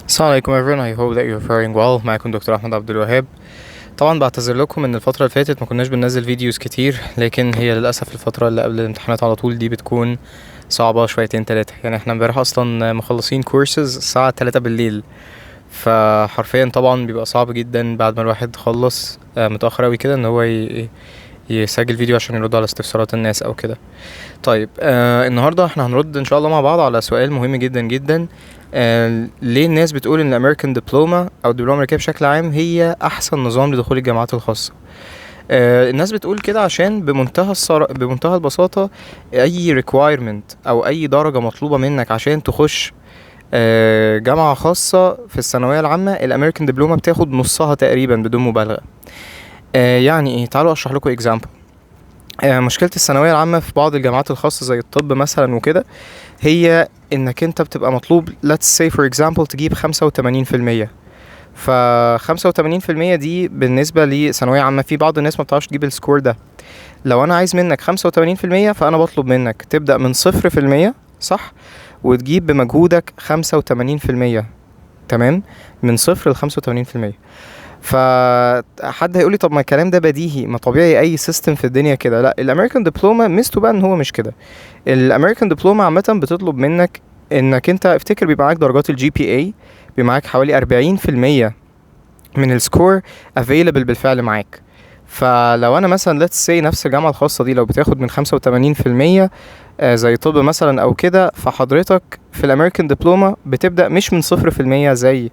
السلام عليكم everyone. I hope that you're faring well. معاكم دكتور أحمد عبد الوهاب. طبعا بعتذر لكم ان الفترة اللي فاتت ما كناش بننزل فيديوز كتير، لكن هي للأسف الفترة اللي قبل الامتحانات على طول دي بتكون صعبة شويتين تلاتة. يعني احنا امبارح اصلا مخلصين كورسز الساعة 3 بالليل، فحرفيا طبعا بيبقى صعب جدا بعد ما الواحد خلص متأخر اوي كده ان هو يسجل فيديو عشان يرد على استفسارات الناس او كده. طيب النهارده احنا هنرد ان شاء الله مع بعض على سؤال مهم جدا جدا. ليه الناس بتقول ان الامريكان دبلومه او الدبلومه الامريكيه بشكل عام هي احسن نظام لدخول الجامعات الخاصه؟ الناس بتقول كده عشان بمنتهى البساطه اي requirement او اي درجه مطلوبه منك عشان تخش جامعه خاصه في الثانويه العامه، الامريكان دبلومه بتاخد نصها تقريبا بدون مبالغه. يعني ايه؟ تعالوا اشرح لكم example. مشكلة الثانوية العامة في بعض الجامعات الخاصة زي الطب مثلا وكده، هي انك انت بتبقى مطلوب let's say for example تجيب 85%. ف 85% دي بالنسبة لثانوية عامة في بعض الناس ما بتعرفش تجيب السكور ده. لو انا عايز منك 85% فانا بطلب منك تبدأ من 0%، صح؟ وتجيب بمجهودك 85%. تمام؟ من 0 ل 85%. فحد هيقولي طب ما الكلام ده بديهي، ما طبيعي اي سيستم في الدنيا كده. لا، الامريكان دبلومه ميزته بقى ان هو مش كده. الامريكان دبلومه عامه بتطلب منك انك انت افتكر بيبقى معاك درجات الجي بي اي، بيبقى معاك حوالي 40% من السكور افيلبل بالفعل معاك. فلو انا مثلا let's say نفس الجامعه الخاصه دي لو بتاخد من 85% زي طب مثلا او كده، فحضرتك في الامريكان دبلومه بتبدا مش من 0% زي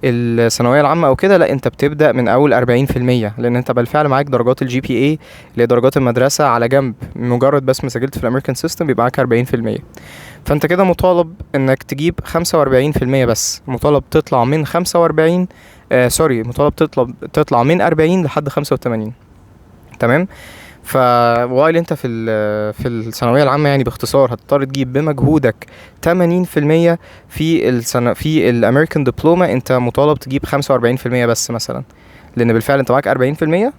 الثانويه العامه او كده، لا انت بتبدا من اول 40%، لان انت بالفعل معاك درجات الجي بي اي اللي هي درجات المدرسه على جنب. مجرد بس ما سجلت في الامريكان سيستم بيبقى معاك 40%. فانت كده مطالب انك تجيب 45%، بس مطالب تطلع من 45 مطالب تطلع من 40 لحد 85. تمام؟ فوايل انت في الثانويه العامه يعني باختصار هتضطر تجيب بمجهودك 80%. في الامريكان دبلومه انت مطالب تجيب 45% بس مثلا، لان بالفعل انت معاك 40%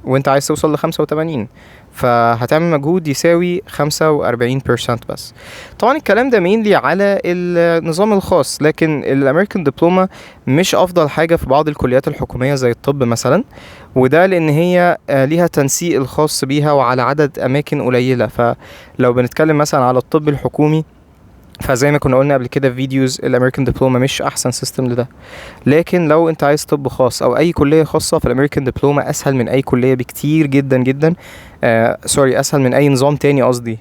وانت عايز توصل ل 85، فهتعمل مجهود يساوي 45% بس. طبعا الكلام ده مينلي على النظام الخاص، لكن الامريكان دبلومه مش افضل حاجه في بعض الكليات الحكوميه زي الطب مثلا، وده لان هي ليها تنسيق الخاص بيها وعلى عدد اماكن قليله. فلو بنتكلم مثلا على الطب الحكومي، فزي ما كنا قلنا قبل كده في فيديوز، الامريكان دبلومه مش احسن سيستم لده. لكن لو انت عايز طب خاص او اي كليه خاصه، فالامريكان دبلومه اسهل من اي كليه بكتير جدا جدا. اسهل من اي نظام تاني قصدي،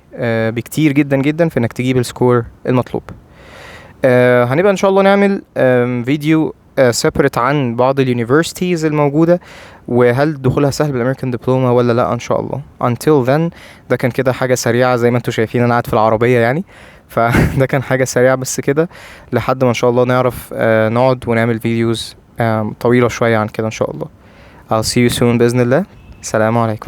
بكتير جدا جدا في انك تجيب السكور المطلوب. هنبقى ان شاء الله نعمل فيديو سيبريت عن بعض اليونيفرسيتيز الموجوده، وهل دخولها سهل بالامريكان دبلومه ولا لا ان شاء الله. until then ده كان كده حاجه سريعه، زي ما انتم شايفين انا قاعد في العربيه يعني، فده كان حاجه سريعه بس كده، لحد ما ان شاء الله نعرف نقعد ونعمل فيديوز طويله شويه عن كده ان شاء الله. I'll see you soon باذن الله. السلام عليكم.